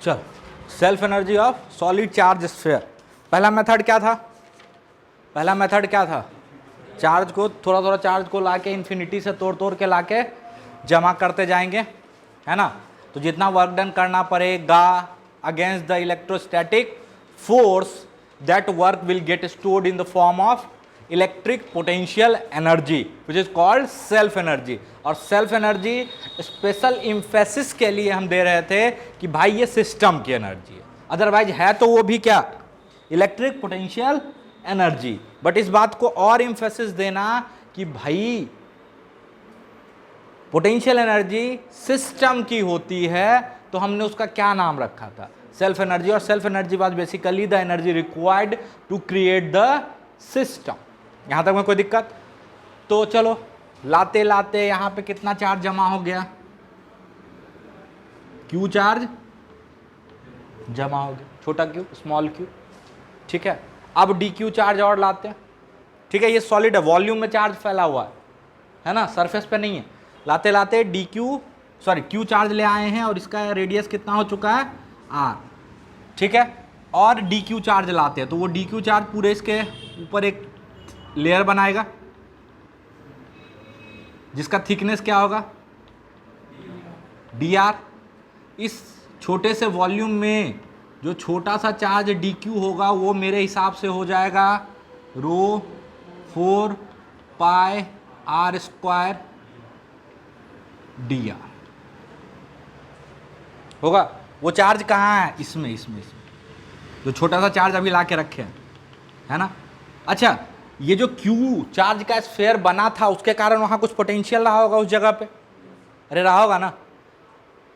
चल, self energy of solid charge sphere. पहला method क्या था? पहला मेथड क्या था? चार्ज को थोड़ा थोड़ा चार्ज को लाके इन्फिनिटी से तोड़ तोड़ के लाके जमा करते जाएंगे, है ना। तो जितना वर्क डन करना पड़ेगा against the electrostatic force, that work will get stored in the form of electric potential energy which is called self energy. और सेल्फ एनर्जी स्पेशल इम्फेसिस के लिए हम दे रहे थे कि भाई ये सिस्टम की एनर्जी है, अदरवाइज है तो वो भी क्या, इलेक्ट्रिक पोटेंशियल एनर्जी। बट इस बात को और इम्फेसिस देना कि भाई पोटेंशियल एनर्जी सिस्टम की होती है, तो हमने उसका क्या नाम रखा था, सेल्फ एनर्जी। और self energy was basically the energy required to create the system. यहां तक में कोई दिक्कत? तो चलो लाते लाते यहां पे कितना चार्ज जमा हो गया, क्यू चार्ज जमा हो गया, छोटा क्यू स्मॉल क्यू, ठीक है। अब डी क्यू चार्ज और लाते हैं, ठीक है। ये सॉलिड है, वॉल्यूम में चार्ज फैला हुआ है ना, सरफेस पे नहीं है। लाते लाते D Q sorry Q charge ले आए हैं और इसका रेडियस कितना हो चुका है, आर, ठीक है। और डी क्यू चार्ज लाते हैं तो वो डी क्यू चार्ज पूरे इसके ऊपर एक लेयर बनाएगा जिसका थिकनेस क्या होगा, डी आर। इस छोटे से वॉल्यूम में जो छोटा सा चार्ज डी क्यू होगा वो मेरे हिसाब से हो जाएगा रो 4 pi R square D are होगा। वो चार्ज कहाँ है, इसमें जो छोटा सा चार्ज अभी ला के रखे हैं, है ना। अच्छा, ये जो क्यू चार्ज का स्फीयर बना था उसके कारण वहां कुछ पोटेंशियल रहा होगा उस जगह पे, अरे रहा होगा ना।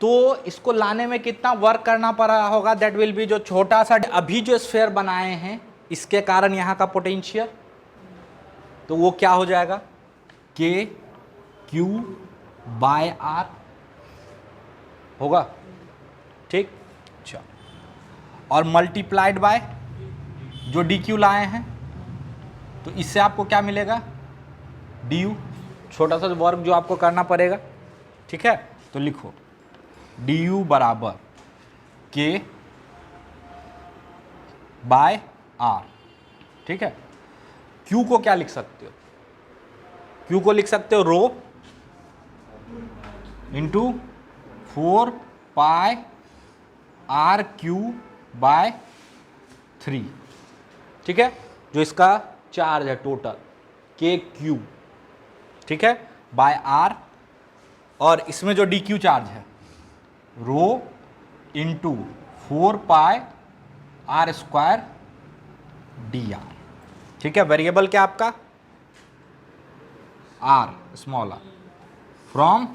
तो इसको लाने में कितना वर्क करना पड़ रहा होगा, दैट विल बी जो छोटा सा अभी जो स्फीयर बनाए हैं इसके कारण यहाँ का पोटेंशियल, तो वो क्या हो जाएगा, के क्यू बाय आर होगा, ठीक। अच्छा, और मल्टीप्लाइड बाय जो डी क्यू लाए हैं, तो इससे आपको क्या मिलेगा, डी यू, छोटा सा वर्क जो आपको करना पड़ेगा, ठीक है। तो लिखो डी यू बराबर के बाय आर, ठीक है। क्यू को क्या लिख सकते हो, क्यू को लिख सकते हो rho into 4 pi R Q by 3, ठीक है। जो इसका चार्ज है टोटल के क्यू, ठीक है, बाय आर। और इसमें जो डी क्यू चार्ज है rho into 4 pi R square D R, ठीक है। वेरिएबल क्या आपका, R small R, from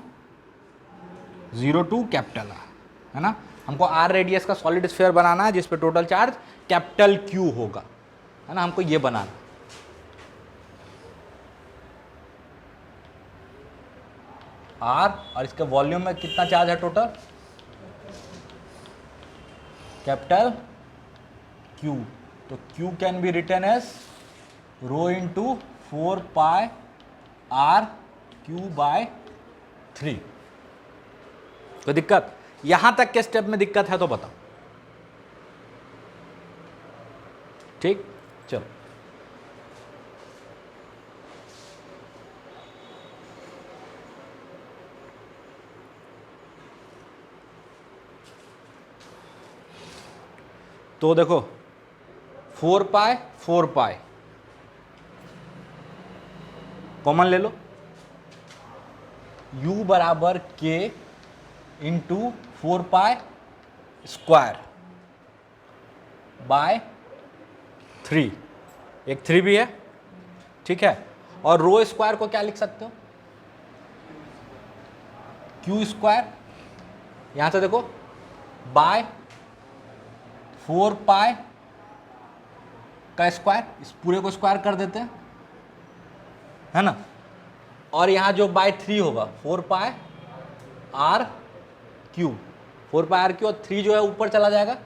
0 to capital R, है ना। हमको आर रेडियस का सॉलिड स्फीयर बनाना है जिसपे टोटल चार्ज कैपिटल क्यू होगा, है ना। हमको ये बनाना, आर, और इसके वॉल्यूम में कितना चार्ज है टोटल, कैपिटल क्यू। तो Q can be written as rho into 4 pi R Q by 3। कोई दिक्कत? यहां तक के स्टेप में दिक्कत है तो बताओ, ठीक। चलो, तो देखो 4 पाई कॉमन ले लो, u बराबर k into 4 pi square by 3, एक 3 भी है, ठीक है। और रो स्क्वायर को क्या लिख सकते हो, क्यू स्क्वायर, यहां से देखो बाय 4 पाई का स्क्वायर, इस पूरे को स्क्वायर कर देते हैं, है ना। और यहां जो बाय 3 होगा 4 pi R Q, 4 pi R Q, और 3 जो है ऊपर चला जाएगा,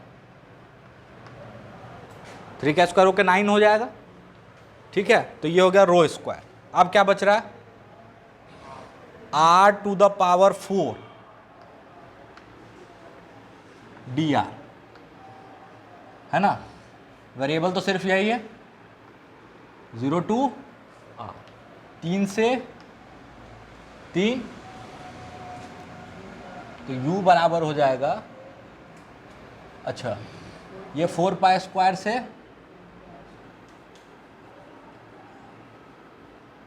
3 का स्क्वायर होकर 9 हो जाएगा, ठीक है। तो ये हो गया रो स्क्वायर। अब क्या बच रहा है, r to the power 4 D R, है ना। वेरिएबल तो सिर्फ यही है 0 to r, 3 से 3, तो u बराबर हो जाएगा, अच्छा ये 4 पाई स्क्वायर से,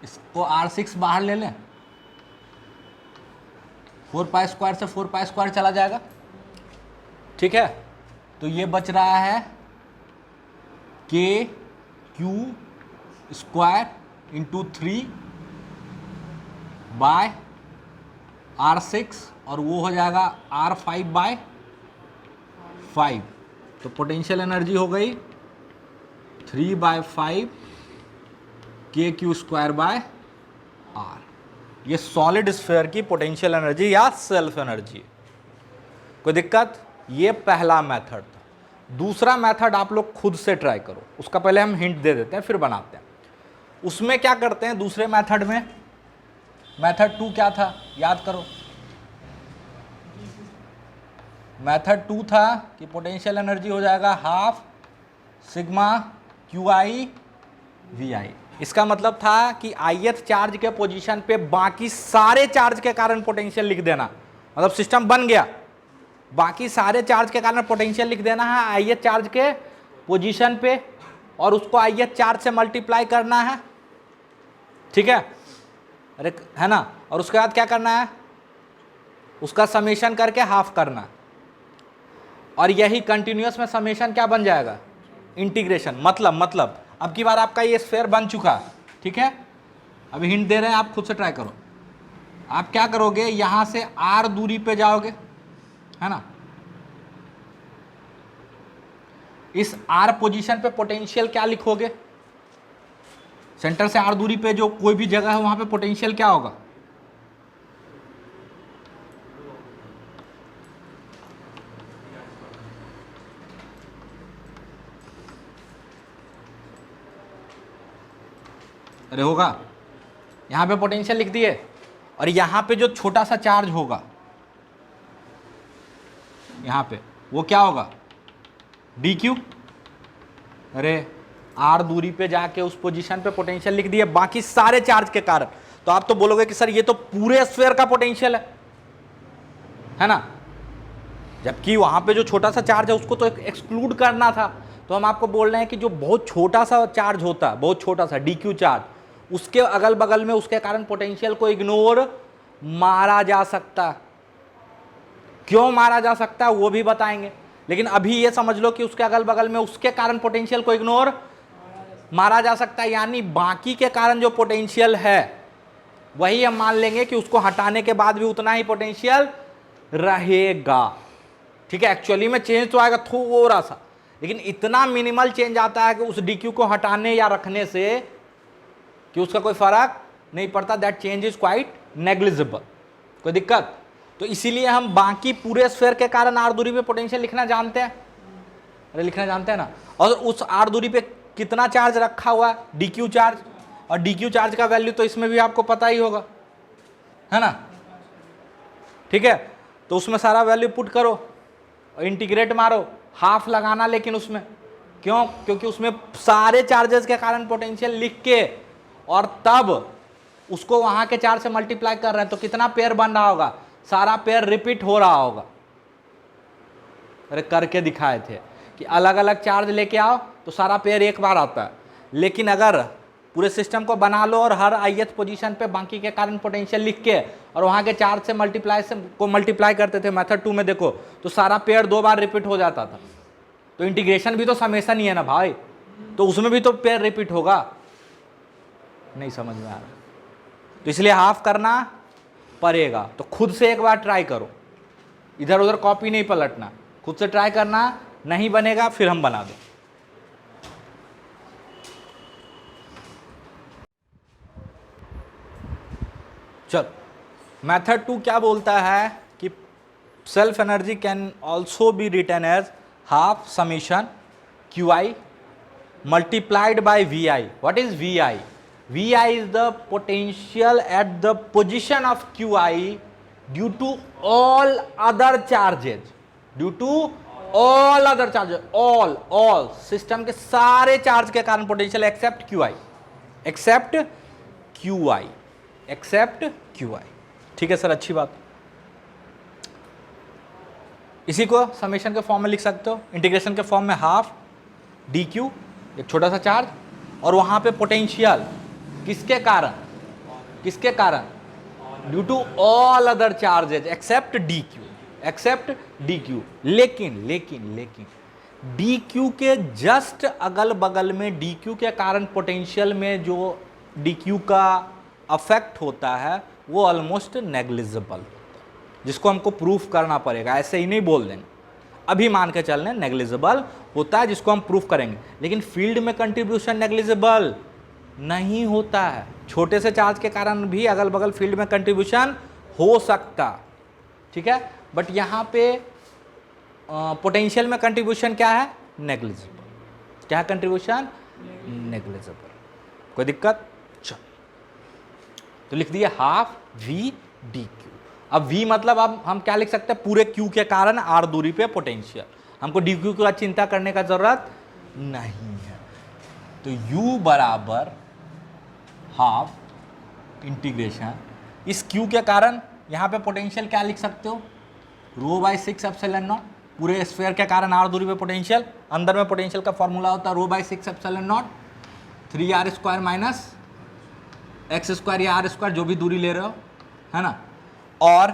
इसको R6 बाहर ले लें, 4 पाई स्क्वायर से 4 पाई स्क्वायर चला जाएगा, ठीक है। तो ये बच रहा है के Q square into 3 bye R6, और वो हो जाएगा R5 बाय 5। तो पोटेंशियल एनर्जी हो गई 3 बाय 5 के क्यू स्क्वायर बाय आर। ये सॉलिड स्फीयर की पोटेंशियल एनर्जी या सेल्फ एनर्जी। कोई दिक्कत? ये पहला मेथड था। दूसरा मेथड आप लोग खुद से ट्राई करो, उसका पहले हम हिंट दे देते हैं फिर बनाते हैं। उसमें क्या करते हैं दूसरे मेथड में, मेथड 2 क्या था याद करो। मेथड 2 था कि पोटेंशियल एनर्जी हो जाएगा half sigma Q I V I. इसका मतलब था कि ith चार्ज के पोजीशन पे बाकी सारे चार्ज के कारण पोटेंशियल लिख देना, मतलब सिस्टम बन गया, बाकी सारे चार्ज के कारण पोटेंशियल लिख देना है ith चार्ज के पोजीशन पे, और उसको ith चार्ज से मल्टीप्लाई करना है, ठीक है, अरे है ना। और उसके बाद क्या करना है, उसका समेशन करके हाफ करना, और यही कंटिन्यूअस में समेशन क्या बन जाएगा, इंटीग्रेशन। मतलब अब की बार आपका ये स्फीयर बन चुका, ठीक है। अभी हिंट दे रहे हैं, आप खुद से ट्राई करो। आप क्या करोगे, यहां से r दूरी पे जाओगे, है ना, इस r पोजीशन पे पोटेंशियल क्या लिखोगे, सेंटर से r दूरी पे जो कोई भी जगह है वहां पे पोटेंशियल क्या होगा, अरे होगा, यहाँ पे पोटेंशियल लिख दिए, और यहाँ पे जो छोटा सा चार्ज होगा यहाँ पे वो क्या होगा, डी क्यू। अरे आर दूरी पे जाके उस पोजीशन पे पोटेंशियल लिख दिए बाकी सारे चार्ज के कारण। तो आप तो बोलोगे कि सर ये तो पूरे स्फीयर का पोटेंशियल है ना, जबकि वहां पे जो छोटा सा चार्ज है उसको तो एक्सक्लूड करना था। तो हम आपको बोल रहे हैं कि जो बहुत छोटा सा चार्ज होता है, बहुत छोटा सा डी क्यू चार्ज, उसके अगल बगल में उसके कारण पोटेंशियल को इग्नोर मारा जा सकता। क्यों मारा जा सकता है वो भी बताएंगे, लेकिन अभी ये समझ लो कि उसके अगल बगल में उसके कारण पोटेंशियल को इग्नोर मारा जा सकता है, यानी बाकी के कारण जो पोटेंशियल है वही हम मान लेंगे कि उसको हटाने के बाद भी उतना ही पोटेंशियल रहेगा, ठीक है। एक्चुअली में चेंज तो आएगा थोड़ा सा, लेकिन इतना मिनिमल चेंज आता है कि उस डी क्यू को हटाने या रखने से कि उसका कोई फर्क नहीं पड़ता। That change is quite negligible. कोई दिक्कत? तो इसीलिए हम बाकी पूरे स्फीयर के कारण आर दूरी पे पोटेंशियल लिखना जानते हैं, अरे लिखना जानते हैं ना। और उस आर दूरी पे कितना चार्ज रखा हुआ है, डी क्यू चार्ज, और डी क्यू चार्ज का वैल्यू तो इसमें भी आपको पता ही होगा, है ना, ठीक है। तो उसमें सारा वैल्यू पुट करो और इंटीग्रेट मारो, हाफ लगाना लेकिन उसमें क्यों, क्योंकि उसमें सारे चार्जेस के कारण पोटेंशियल लिख के और तब उसको वहां के चार्ज से मल्टीप्लाई कर रहे हैं, तो कितना पेयर बन रहा होगा, सारा पेयर रिपीट हो रहा होगा। अरे करके दिखाए थे कि अलग अलग चार्ज लेके आओ तो सारा पेयर एक बार आता है, लेकिन अगर पूरे सिस्टम को बना लो और हर ith पोजीशन पे बाकी के कारण पोटेंशियल लिख के और वहां के चार्ज से मल्टीप्लाई करते थे मेथड 2 में, देखो तो सारा पेयर 2 बार रिपीट हो जाता था। तो इंटीग्रेशन भी तो समेशन ही है ना भाई, तो उसमें भी तो पेयर रिपीट होगा। नहीं समझ में आ रहा, तो इसलिए हाफ करना पड़ेगा। तो खुद से एक बार ट्राई करो, इधर उधर कॉपी नहीं पलटना, खुद से ट्राई करना, नहीं बनेगा फिर हम बना दें। चल मेथड 2 क्या बोलता है कि self energy can also be written as half summation Q I multiplied by V I. What is V I? V I is the potential at the position of Q I due to all other charges, due to all other charge, all system के सारे charge के कारण potential except Q I, except Q I, except Q I. ठीक है sir, अच्छी बात। इसी को समेशन के फॉर्म में लिख सकते हो, इंटीग्रेशन के फॉर्म में हाफ डी क्यू, एक छोटा सा चार्ज, और वहां पे पोटेंशियल किसके कारण, किसके कारण, due to all other charges except the Q, except the Q. लेकिन लेकिन लेकिन डी क्यू के जस्ट अगल बगल में डी क्यू के कारण पोटेंशियल में जो डी क्यू का अफेक्ट होता है वो ऑलमोस्ट नेग्लिजिबल, जिसको हमको प्रूफ करना पड़ेगा, ऐसे ही नहीं बोल देंगे। अभी मान के चल रहे हैं नेग्लिजिबल होता है, जिसको हम प्रूफ करेंगे, लेकिन फील्ड में कंट्रीब्यूशन नेग्लिजिबल नहीं होता है। छोटे से चार्ज के कारण भी अगल बगल फील्ड में कंट्रीब्यूशन हो सकता, ठीक है, बट यहाँ पे पोटेंशियल में कंट्रीब्यूशन क्या है, नेग्लिजिबल। क्या कंट्रीब्यूशन, नेग्लिजिबल। कोई दिक्कत? चल, तो लिख दिया हाफ वी डी क्यू। अब v मतलब अब हम क्या लिख सकते हैं, पूरे q के कारण r दूरी पे पोटेंशियल, हमको डी क्यू का चिंता करने का जरूरत नहीं है। तो u बराबर हाफ इंटीग्रेशन इस q के कारण, यहाँ पे पोटेंशियल क्या लिख सकते हो, रो बाई 6 एप्सिलॉन नॉट, पूरे स्फीयर के कारण r दूरी पे पोटेंशियल, अंदर में पोटेंशियल का फॉर्मूला होता है rho by 6 epsilon naught 3r square minus X square या आर स्क्वायर, जो भी दूरी ले रहे हो, है ना। और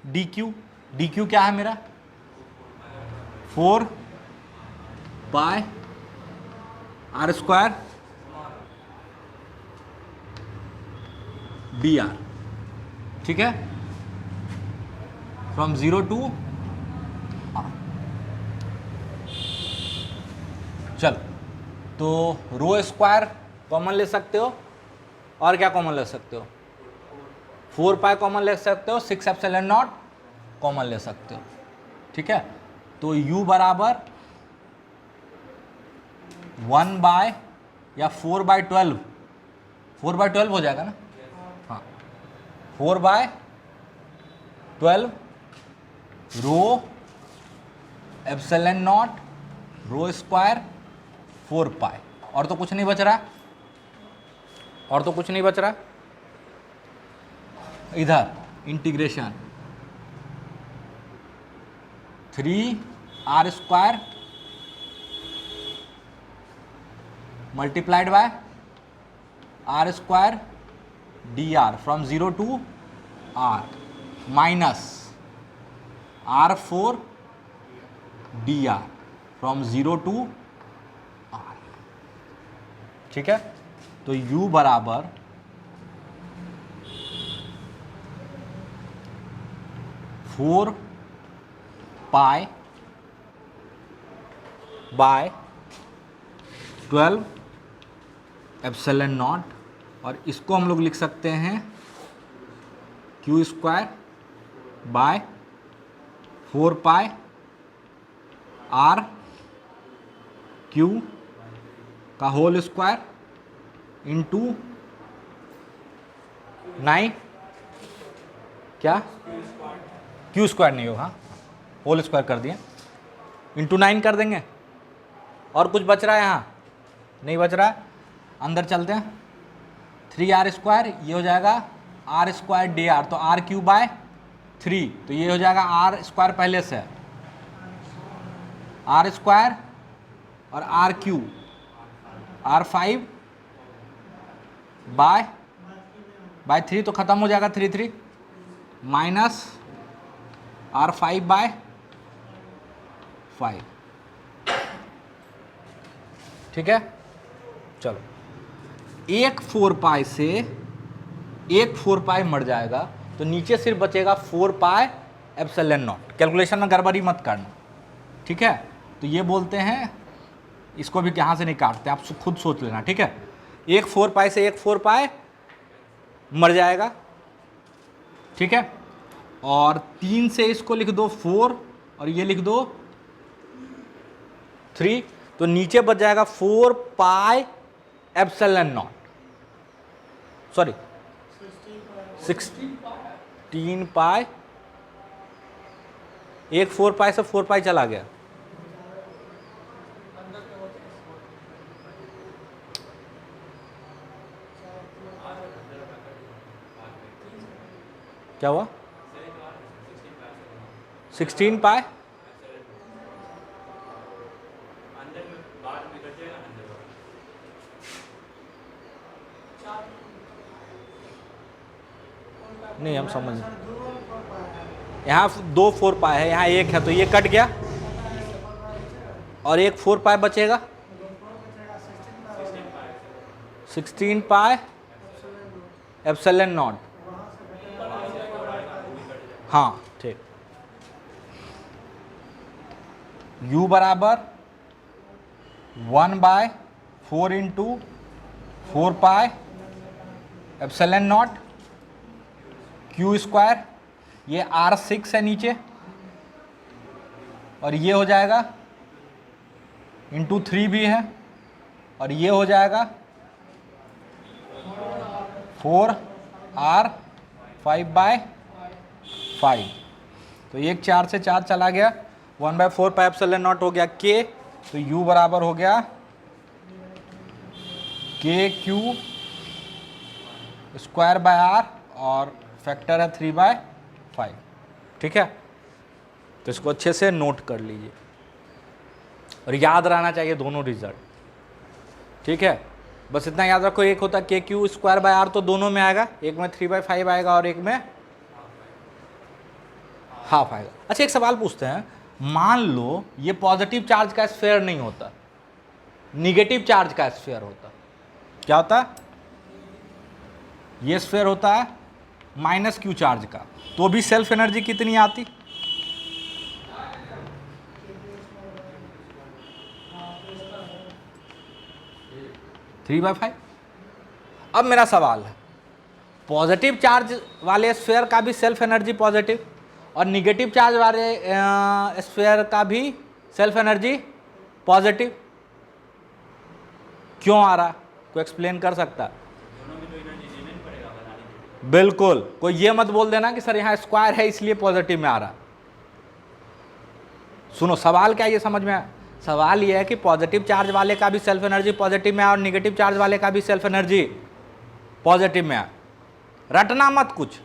डी क्यू क्या है मेरा, 4 pi R square D R, ठीक है, फ्रॉम 0 टू आर। चलो, तो रो स्क्वायर कॉमन ले सकते हो, और क्या कॉमन ले सकते हो, 4 पाई कॉमन ले सकते हो, 6 एप्सिलॉन नॉट कॉमन ले सकते हो, ठीक है। तो u बराबर 1 बाय या 4 बाय 12, 4 बाय 12 हो जाएगा ना, हाँ, 4 by 12 rho epsilon naught rho square 4 pi, और तो कुछ नहीं बच रहा, और तो कुछ नहीं बच रहा। इधर integration 3r square multiplied by R square D R from 0 to r minus r4 D R from 0 to r, ठीक है। तो u बराबर 4 पाई बाय 12 एप्सिलॉन नॉट, और इसको हम लोग लिख सकते हैं Q square by 4 pi R Q का होल स्क्वायर इंटू 9, क्या क्यू स्क्वायर नहीं होगा, होल स्क्वायर कर दिया, इंटू 9 कर देंगे। और कुछ बच रहा है, यहाँ नहीं बच रहा है, अंदर चलते हैं, 3r स्क्वायर, ये हो जाएगा r स्क्वायर डी आर, तो r क्यू बाय 3, तो ये हो जाएगा r स्क्वायर पहले से, r स्क्वायर और r क्यू r5 बाय 3, तो ख़त्म हो जाएगा 3 माइनस r5 बाय 5, ठीक है। चलो, एक 4 पाई से एक 4 पाई मर जाएगा, तो नीचे सिर्फ बचेगा 4 पाई एप्सिलॉन नॉट। कैलकुलेशन में गड़बड़ी मत करना, ठीक है। तो ये बोलते हैं, इसको भी यहाँ से नहीं काटते, आप खुद सोच लेना, ठीक है। एक 4 पाई से एक 4 पाई मर जाएगा, ठीक है। और 3 से इसको लिख दो 4, और ये लिख दो 3, तो नीचे बच जाएगा 4 पाई एप्सिलॉन नॉट, सॉरी 16 पाई, एक 4 पाई से 4 पाई चला गया, क्या हुआ? 16 पाई नहीं, हम समझ, यहाँ 2 4 पाई है, यहाँ 1 है, तो ये कट गया और एक 4 पाई बचेगा, 16 पाई एप्सिलॉन नॉट। हाँ ठीक, u बराबर 1/4 into 4 pi epsilon not Q square, ये R6 है नीचे, और ये हो जाएगा इंटू 3 भी है, और ये हो जाएगा 4R 5/5। तो एक 4 से 4 चला गया, 1/4 पाई एप्सिलॉन नॉट हो गया k, तो u बराबर हो गया KQ स्क्वायर बाय r, और फैक्टर है 3/5। ठीक है, तो इसको अच्छे से नोट कर लीजिए और याद रहना चाहिए दोनों रिजल्ट। ठीक है, बस इतना याद रखो, एक होता के क्यू स्क्वायर बाय आर, तो दोनों में आएगा, एक में 3/5 आएगा और एक में हाफ आएगा। अच्छा, एक सवाल पूछते हैं, मान लो ये पॉजिटिव चार्ज का स्फीयर नहीं होता, निगेटिव चार्ज का स्फीयर होता, क्या होता? ये स्फीयर होता है माइनस क्यू चार्ज का, तो भी सेल्फ एनर्जी कितनी आती? Three by five. अब मेरा सवाल है, पॉजिटिव चार्ज वाले स्फीयर का भी सेल्फ एनर्जी पॉजिटिव और निगेटिव चार्ज वाले स्फीयर का भी सेल्फ एनर्जी पॉजिटिव, क्यों आ रहा? कोई एक्सप्लेन कर सकता? बिल्कुल, कोई ये मत बोल देना कि सर यहाँ स्क्वायर है इसलिए पॉजिटिव में आ रहा। सुनो सवाल क्या, ये समझ में आया? सवाल ये है कि पॉजिटिव चार्ज वाले का भी सेल्फ एनर्जी पॉजिटिव में आया और निगेटिव चार्ज वाले का भी सेल्फ एनर्जी पॉजिटिव में आया। रटना मत कुछ,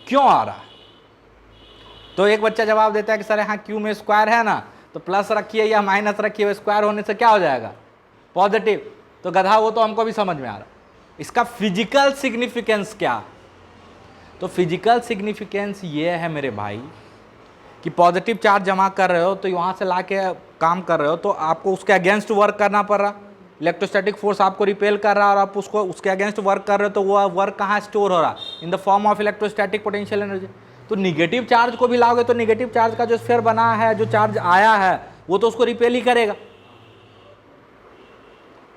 क्यों आ रहा है? तो एक बच्चा जवाब देता है कि सर यहाँ क्यू में स्क्वायर है ना, तो प्लस रखिए या माइनस रखिए, स्क्वायर होने से क्या हो जाएगा? पॉजिटिव। तो गधा, वो तो हमको भी समझ में आ रहा। इसका फिजिकल सिग्निफिकेंस क्या? तो फिजिकल सिग्निफिकेंस ये है मेरे भाई कि पॉजिटिव चार्ज जमा कर रहे हो तो वहाँ से ला के काम कर रहे हो, तो आपको उसके अगेंस्ट वर्क करना पड़ रहा, इलेक्ट्रोस्टैटिक फोर्स आपको रिपेल कर रहा है और आप उसको उसके अगेंस्ट वर्क कर रहे हो, तो वो वर्क कहाँ स्टोर हो रहा? In the form of electrostatic potential energy. तो निगेटिव चार्ज को भी लाओगे तो निगेटिव चार्ज का जो स्फीयर बना है, जो चार्ज आया है, वो तो उसको रिपेल ही करेगा।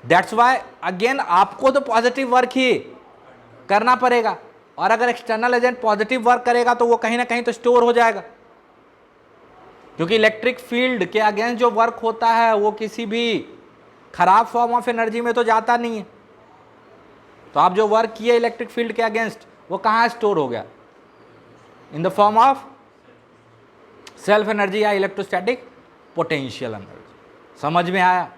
दैट्स वाई अगेन आपको तो पॉजिटिव वर्क ही करना पड़ेगा, और अगर एक्सटर्नल एजेंट पॉजिटिव वर्क करेगा तो वो कहीं ना कहीं तो स्टोर हो जाएगा, क्योंकि इलेक्ट्रिक फील्ड के अगेंस्ट जो वर्क होता है वो किसी भी खराब फॉर्म ऑफ एनर्जी में तो जाता नहीं है। तो आप जो वर्क किए इलेक्ट्रिक फील्ड के अगेंस्ट, वो कहाँ स्टोर हो गया? In the form of self energy या इलेक्ट्रोस्टैटिक पोटेंशियल एनर्जी। समझ में आया?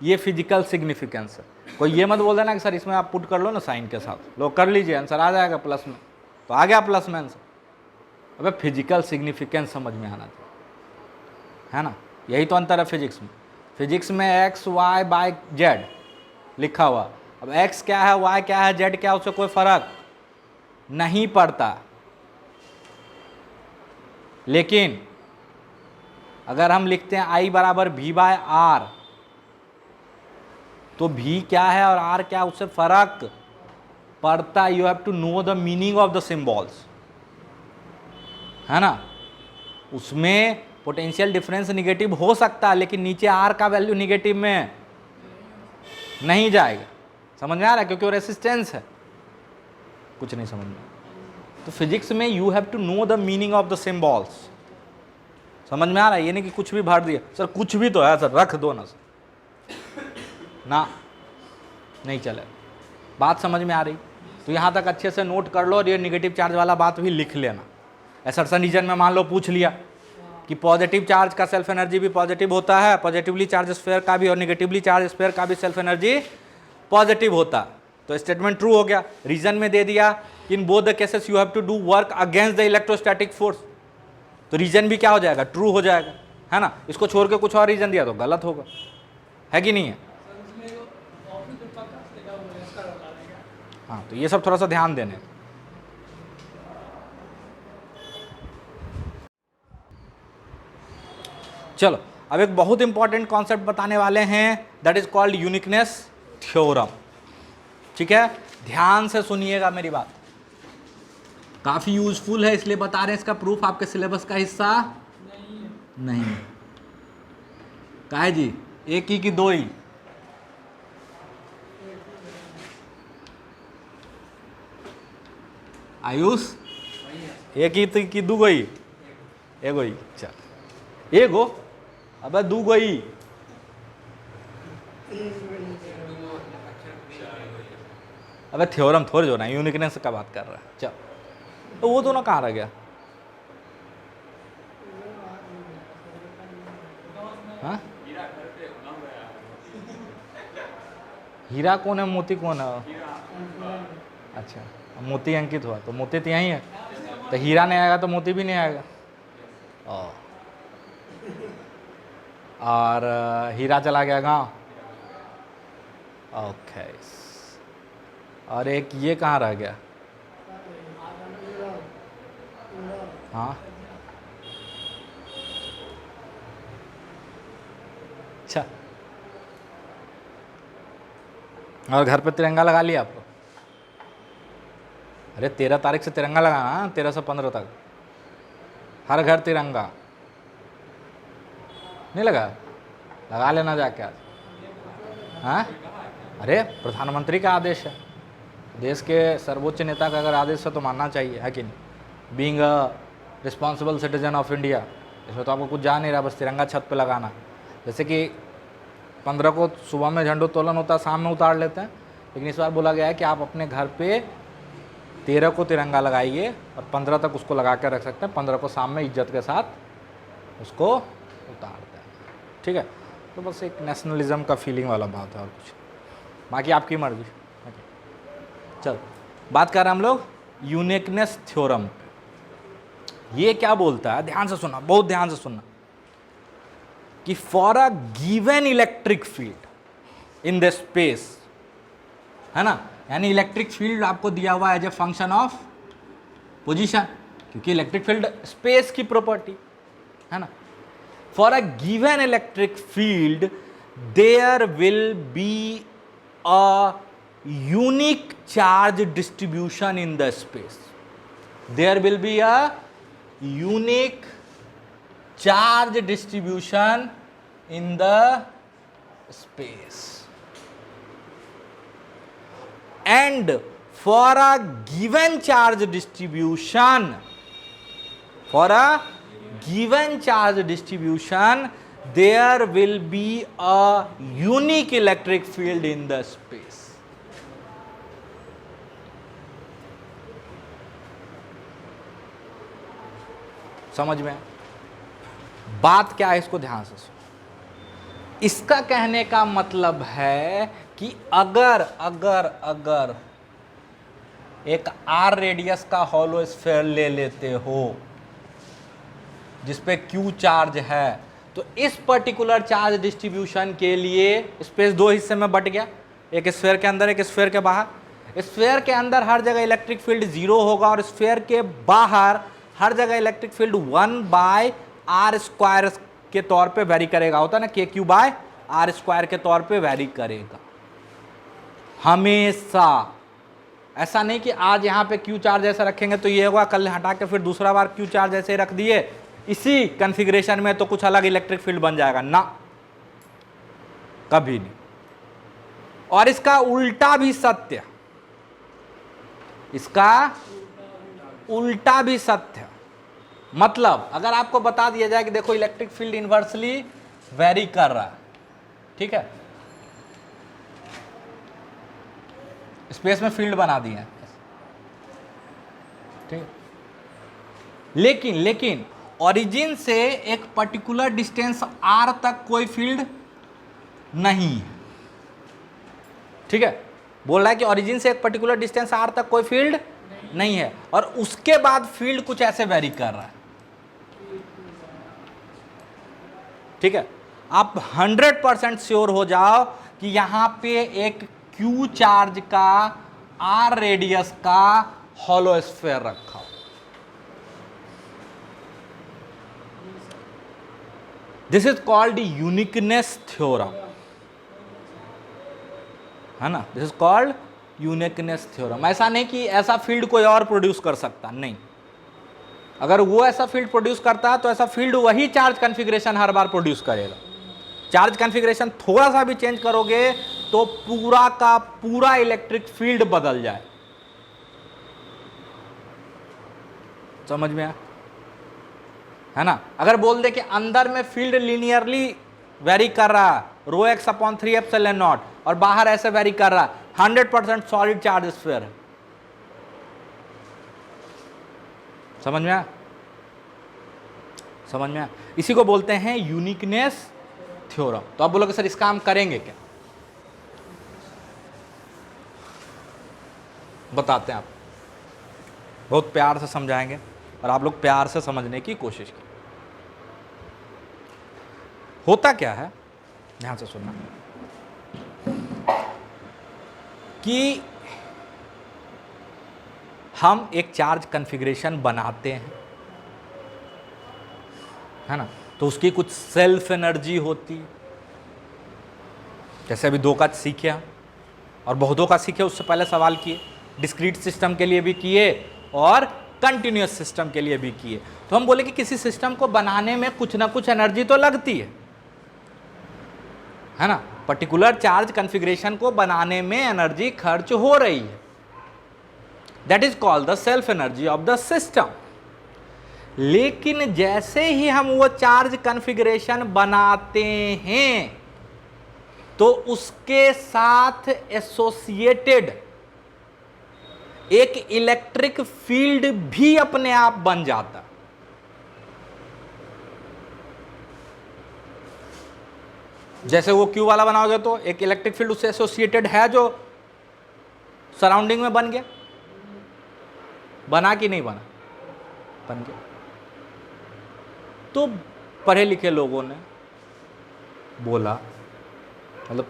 ये फिजिकल सिग्निफिकेंस है। कोई ये मत बोल देना कि सर इसमें आप पुट कर लो ना साइन के साथ, लो कर लीजिए, आंसर आ जाएगा प्लस में, तो आ गया प्लस में आंसर। अबे फिजिकल सिग्निफिकेंस समझ में आना चाहिए, है ना? यही तो अंतर है फिजिक्स में। फिजिक्स में एक्स वाई बाय जेड लिखा हुआ, अब एक्स क्या है, वाई क्या है, जेड क्या है, उससे कोई फर्क नहीं पड़ता। लेकिन अगर हम लिखते हैं आई बराबर वी बाय आर, तो भी क्या है और आर क्या है, उससे फर्क पड़ता। You have to know the meaning of the symbols, है ना? उसमें पोटेंशियल डिफरेंस निगेटिव हो सकता है, लेकिन नीचे आर का वैल्यू निगेटिव में नहीं जाएगा। समझ में आ रहा है? क्योंकि वो रेसिस्टेंस है। कुछ नहीं समझ में। तो फिजिक्स में you have to know the meaning of the symbols. समझ में आ रहा है? ये नहीं कि कुछ भी भर दिया, सर कुछ भी तो है सर, रख दो ना सर, ना नहीं चले। बात समझ में आ रही? तो यहाँ तक अच्छे से नोट कर लो, और ये निगेटिव चार्ज वाला बात भी लिख लेना। असर्शन रीजन में मान लो पूछ लिया कि पॉजिटिव चार्ज का सेल्फ एनर्जी भी पॉजिटिव होता है, पॉजिटिवली चार्ज स्फीयर का भी, और निगेटिवली चार्ज स्फीयर का भी सेल्फ एनर्जी पॉजिटिव होता है। तो स्टेटमेंट ट्रू हो गया। रीजन में दे दिया in both the cases you have to do work against the electrostatic force, तो रीजन भी क्या हो जाएगा, ट्रू हो जाएगा, है ना। इसको छोड़ के कुछ और रीजन दिया तो गलत होगा, है कि नहीं है। हाँ, तो ये सब थोड़ा सा ध्यान देने। चलो अब एक बहुत इंपॉर्टेंट कॉन्सेप्ट बताने वाले हैं, that is called uniqueness theorem. ठीक है, ध्यान से सुनिएगा मेरी बात, काफी यूजफुल है इसलिए बता रहे हैं। इसका प्रूफ आपके सिलेबस का हिस्सा नहीं। काहे जी, एक ही कि दो ही? आयुष, एक ही कि दू गई? एगो ही, चल एगो, अबे दू गई। अबे थ्योरम थोड़े जो ना, यूनिकनेस का बात कर रहा है। चल, तो वो दोनों कहाँ रह गया? हाँ, हीरा कौन है, मोती कौन है? अच्छा, मोती अंकित हुआ तो मोती तो यहीं है, तो हीरा नहीं आएगा तो मोती भी नहीं आएगा। और हीरा चला गया गांव। ओके, और एक ये कहाँ रह गया? हाँ, अच्छा, और घर पे तिरंगा लगा लिया आपको? अरे 13 तारीख से तिरंगा लगाना, 13 से 15 तक हर घर तिरंगा। नहीं लगा लेना जाके आज। हाँ, अरे प्रधानमंत्री का आदेश है, देश के सर्वोच्च नेता का अगर आदेश है तो मानना चाहिए, है कि नहीं। Being a responsible citizen of India, इसमें तो आपको कुछ जा नहीं रहा, बस तिरंगा छत पे लगाना। जैसे कि 15 को सुबह में झंडोत्तोलन होता है, शाम में उतार लेते हैं, लेकिन इस बार बोला गया है कि आप अपने घर पे 13 को तिरंगा लगाइए और 15 तक उसको लगा कर रख सकते हैं, 15 को शाम में इज्जत के साथ उसको उतारते हैं। ठीक है, तो बस एक नेशनलिज्म का फीलिंग वाला बात है और कुछ, बाकी आपकी मर्जी। चल, बात कर रहे हैं हम लोग यूनिकनेस थ्योरम पे। ये क्या बोलता है, ध्यान से सुनना, बहुत ध्यान से सुनना, कि for a given electric field in the space, है ना, यानी इलेक्ट्रिक फील्ड आपको दिया हुआ as a function of position, क्योंकि इलेक्ट्रिक फील्ड स्पेस की प्रॉपर्टी है ना। For a given electric field there will be a unique charge distribution in the space. There will be a unique charge distribution in the space. And for a given charge distribution, there will be a unique electric field in the space. समझ में? बात क्या है, इसको ध्यान से सुनो। इसका कहने का मतलब है कि अगर एक आर रेडियस का हॉलो स्फीयर ले लेते हो जिसपे क्यू चार्ज है, तो इस पर्टिकुलर चार्ज डिस्ट्रीब्यूशन के लिए स्पेस दो हिस्से में बट गया, एक स्फीयर के अंदर, एक स्फीयर के बाहर। स्फीयर के अंदर हर जगह इलेक्ट्रिक फील्ड 0 होगा और स्फीयर के बाहर हर जगह इलेक्ट्रिक फील्ड 1/r² के तौर पे वेरी करेगा, होता है ना, KQ/r² के तौर पे वेरी करेगा हमेशा। ऐसा नहीं कि आज यहाँ पे क्यू चार्ज ऐसा रखेंगे तो ये होगा, कल हटा के फिर दूसरा बार क्यू चार्ज ऐसे रख दिए इसी कॉन्फ़िगरेशन में तो कुछ अलग इलेक्ट्रिक फील्ड बन जाएगा ना, कभी नहीं। और इसका उल्टा भी सत्य, इसका उल्टा भी सत्य। मतलब अगर आपको बता दिया जाए कि देखो इलेक्ट्रिक फील्ड इन्वर्सली वेरी कर रहा है, ठीक है, स्पेस में फील्ड बना दिए हैं, ठीक है, लेकिन ओरिजिन से एक पर्टिकुलर डिस्टेंस r तक कोई फील्ड नहीं है, ठीक है। बोल रहा है कि ओरिजिन से एक पर्टिकुलर डिस्टेंस आर तक कोई फील्ड नहीं है, और उसके बाद फील्ड कुछ ऐसे वेरी कर रहा है। ठीक है, आप 100% श्योर हो जाओ कि यहां पे एक क्यू चार्ज का आर रेडियस का हॉलो स्फीयर रखा हो। This is called uniqueness theorem, है ना, this is called uniqueness theorem. ऐसा नहीं कि ऐसा फील्ड कोई और प्रोड्यूस कर सकता, नहीं, अगर वो ऐसा फील्ड प्रोड्यूस करता है तो ऐसा फील्ड वही चार्ज कॉन्फ़िगरेशन हर बार प्रोड्यूस करेगा। चार्ज कॉन्फ़िगरेशन थोड़ा सा भी चेंज करोगे तो पूरा का पूरा इलेक्ट्रिक फील्ड बदल जाए। समझ में आया, है ना। अगर बोल दे कि अंदर में फील्ड लीनियरली वेरी कर रहा है रो एक्स अपॉन 3 एप्सिलॉन नॉट, और बाहर ऐसे वेरी कर रहा है, 100% सॉलिड चार्ज स्फीयर है। समझ में आया, समझ में आया। इसी को बोलते हैं यूनिकनेस थ्योरम। तो आप बोलोगे सर इसका हम करेंगे क्या, बताते हैं, आप बहुत प्यार से समझाएंगे और आप लोग प्यार से समझने की कोशिश करें। होता क्या है, ध्यान से सुनना, कि हम एक चार्ज कॉन्फ़िगरेशन बनाते हैं, है ना, तो उसकी कुछ सेल्फ एनर्जी होती, जैसे अभी 2 का सीखे हम और बहुतों का सीखे, उससे पहले सवाल किए, डिस्क्रीट सिस्टम के लिए भी किए और कंटिन्यूअस सिस्टम के लिए भी किए। तो हम बोले कि किसी सिस्टम को बनाने में कुछ ना कुछ एनर्जी तो लगती है ना, पर्टिकुलर चार्ज कॉन्फ़िगरेशन को बनाने में एनर्जी खर्च हो रही है, that is called the self energy of the system. लेकिन जैसे ही हम वो चार्ज कॉन्फ़िगरेशन बनाते हैं तो उसके साथ एसोसिएटेड एक इलेक्ट्रिक फील्ड भी अपने आप बन जाता। जैसे वो क्यू वाला बनाओगे तो एक इलेक्ट्रिक फील्ड उससे एसोसिएटेड है जो सराउंडिंग में बन गया, बना कि नहीं बना, बन गया। तो पढ़े लिखे लोगों ने बोला, मतलब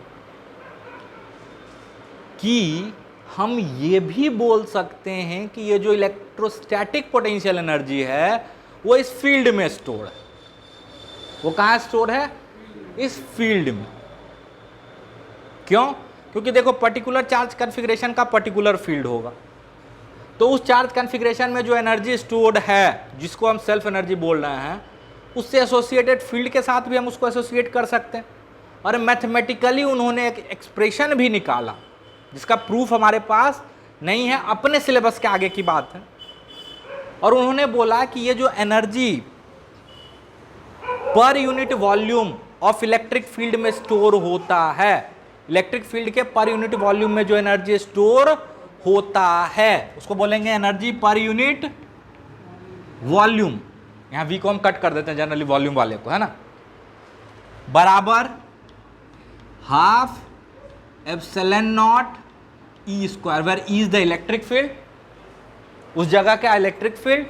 कि हम ये भी बोल सकते हैं कि ये जो इलेक्ट्रोस्टैटिक पोटेंशियल एनर्जी है वो इस फील्ड में स्टोर है। वो कहाँ स्टोर है, इस फील्ड में। क्यों, क्योंकि देखो पर्टिकुलर चार्ज कॉन्फ़िगरेशन का पर्टिकुलर फील्ड होगा, तो उस चार्ज कॉन्फ़िगरेशन में जो एनर्जी स्टोर्ड है, जिसको हम सेल्फ एनर्जी बोल रहे हैं, उससे एसोसिएटेड फील्ड के साथ भी हम उसको एसोसिएट कर सकते हैं। और मैथमेटिकली उन्होंने एक एक्सप्रेशन भी निकाला जिसका प्रूफ हमारे पास नहीं है, अपने सिलेबस के आगे की बात है। और उन्होंने बोला कि ये जो energy per unit volume of electric field में स्टोर होता है, इलेक्ट्रिक फील्ड के पर यूनिट वॉल्यूम में जो एनर्जी स्टोर होता है उसको बोलेंगे एनर्जी पर यूनिट वॉल्यूम। यहां वी को हम कट कर देते हैं जनरली वॉल्यूम वाले को, है ना, बराबर half epsilon naught E square, where E is the electric field, उस जगह का इलेक्ट्रिक फील्ड,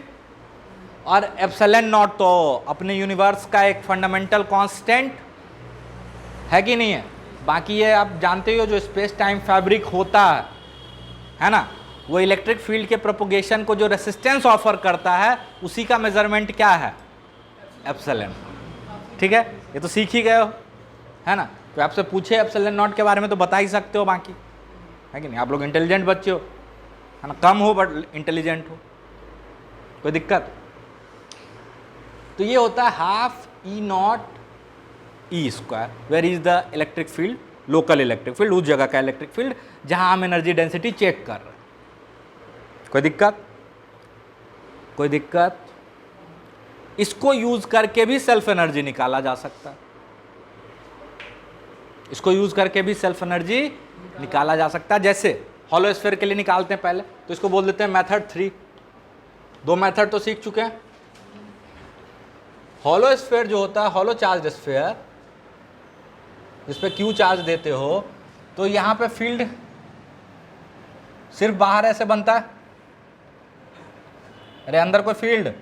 और एप्सिलॉन नॉट तो अपने यूनिवर्स का एक फंडामेंटल कांस्टेंट है कि नहीं है। बाकी ये आप जानते हो जो स्पेस टाइम फैब्रिक होता है ना, वो इलेक्ट्रिक फील्ड के प्रोपोगेशन को जो रेसिस्टेंस ऑफर करता है उसी का मेजरमेंट क्या है, एप्सिलॉन। ठीक है, ये तो सीख ही गए हो, है ना। तो आपसे पूछे एप्सिलॉन नॉट के बारे में तो बता ही सकते हो, बाकी है कि नहीं, आप लोग इंटेलिजेंट बच्चे हो, है ना, कम हो बट इंटेलिजेंट हो, कोई दिक्कत। तो ये होता है half E naught E square, where is the electric field, local electric field, उस जगह का इलेक्ट्रिक फील्ड जहां हम एनर्जी डेंसिटी चेक कर रहे हैं। कोई दिक्कत, कोई दिक्कत। इसको यूज करके भी सेल्फ एनर्जी निकाला जा सकता है, इसको यूज करके भी सेल्फ एनर्जी निकाला जा सकता है। जैसे हॉलो स्फीयर के लिए निकालते हैं पहले, तो इसको बोल देते हैं मेथड 3। 2 मेथड तो सीख चुके हैं। हॉलो स्फीयर जो होता है, हॉलो चार्ज स्फीयर, जिस पे क्यू चार्ज देते हो, तो यहाँ पे फील्ड सिर्फ बाहर ऐसे बनता है, अरे अंदर कोई फील्ड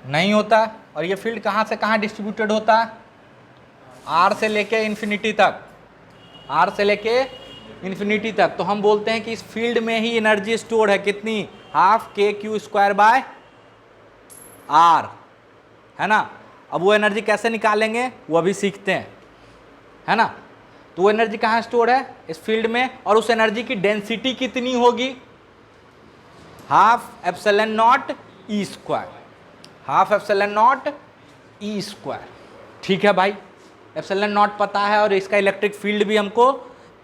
नहीं होता। और ये फील्ड कहाँ से कहाँ डिस्ट्रीब्यूटेड होता है, आर से लेके इन्फिनिटी तक, आर से लेके इन्फिनिटी तक। तो हम बोलते हैं कि इस फील्ड में ही एनर्जी स्टोर है, कितनी, हाफ के क्यू स्क्वायर बाय आर, है ना। अब वो एनर्जी कैसे निकालेंगे वो अभी सीखते हैं, है ना। तो वो एनर्जी कहाँ स्टोर है, इस फील्ड में, और उस एनर्जी की डेंसिटी कितनी होगी, half epsilon naught E square, half epsilon naught E square. ठीक है भाई, एप्सिलॉन नॉट पता है और इसका इलेक्ट्रिक फील्ड भी हमको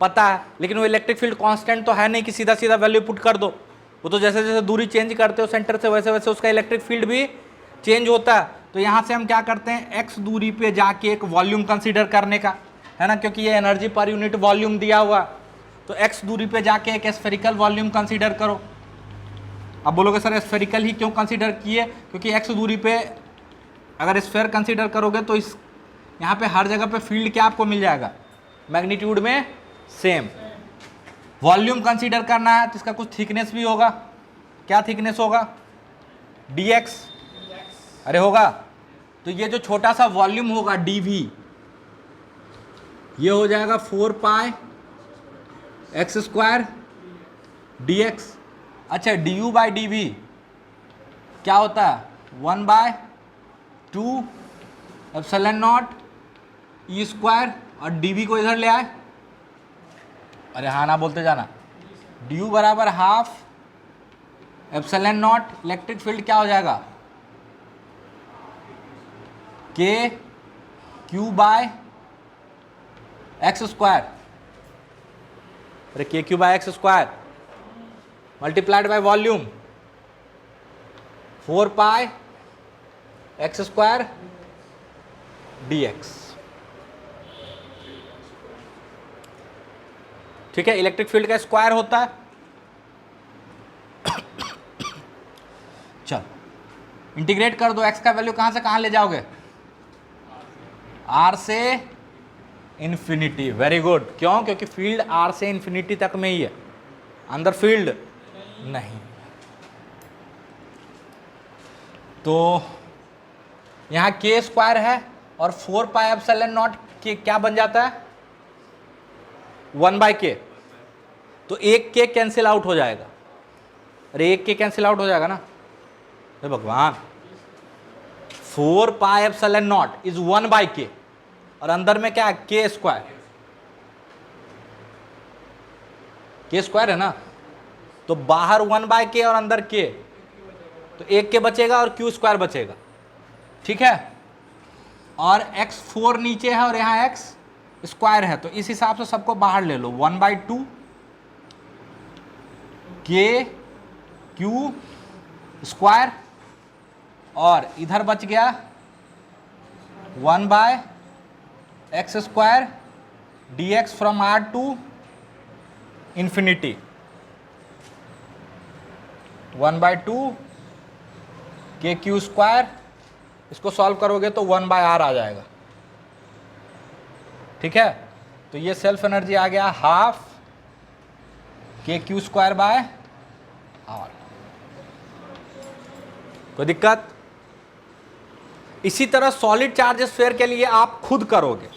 पता है, लेकिन वो इलेक्ट्रिक फील्ड कांस्टेंट तो है नहीं कि सीधा सीधा वैल्यू पुट कर दो। वो तो जैसे जैसे दूरी चेंज करते हो सेंटर से, वैसे वैसे उसका इलेक्ट्रिक फील्ड भी चेंज होता है। तो यहाँ से हम क्या करते हैं, एक्स दूरी पे जाके एक वॉल्यूम कंसीडर करने का, है ना, क्योंकि ये एनर्जी पर यूनिट वॉल्यूम दिया हुआ। तो एक्स दूरी पे जाके एक स्फेरिकल वॉल्यूम कंसीडर करो। अब बोलोगे सर स्फेरिकल ही क्यों कंसीडर किए, क्योंकि एक्स दूरी पे अगर स्फेयर कंसीडर करोगे तो इस यहाँ पे हर जगह पे फील्ड क्या आपको मिल जाएगा, मैग्नीट्यूड में सेम। वॉल्यूम कंसीडर करना है तो इसका कुछ थिकनेस भी होगा, क्या थिकनेस होगा, dx, अरे होगा। तो ये जो छोटा सा वॉल्यूम होगा dv, ये हो जाएगा 4 पाई एक्स स्क्वायर dx। अच्छा, du बाई dv क्या होता है, 1/2 एप्सिलॉन नॉट ई स्क्वायर, और dv को इधर ले आए, अरे हाँ ना बोलते जाना, du बराबर half epsilon not, electric field क्या हो जाएगा, के क्यू बाय एक्स स्क्वायर, अरे K Q by X square multiplied by volume 4 pi X square dx। ठीक है, इलेक्ट्रिक फील्ड का स्क्वायर होता है। चल इंटीग्रेट कर दो, x का वैल्यू कहां से कहां ले जाओगे, r से इंफिनिटी। वेरी गुड, क्यों, क्योंकि फील्ड r से इंफिनिटी तक में ही है, अंदर फील्ड नहीं। तो यहां k स्क्वायर है और 4 पाई एप्सिलॉन नॉट के क्या बन जाता है, 1/k। तो एक k कैंसिल आउट हो जाएगा, अरे एक k कैंसिल आउट हो जाएगा ना, अरे भगवान, 4 pi epsilon not is 1/k, और अंदर में क्या है, k स्क्वायर, k स्क्वायर है ना। तो बाहर 1/k और अंदर k, तो एक k बचेगा और q स्क्वायर बचेगा। ठीक है, और x4 नीचे है और यहाँ x स्क्वायर है, तो इस हिसाब से सबको बाहर ले लो, 1/2 k q स्क्वायर, और इधर बच गया 1/x square dx from r to infinity, 1/2 K Q square, इसको सॉल्व करोगे तो 1/r आ जाएगा। ठीक है, तो ये सेल्फ एनर्जी आ गया हाफ के क्यू स्क्वायर बाय आर। कोई दिक्कत? इसी तरह सॉलिड चार्ज स्फीयर के लिए आप खुद करोगे,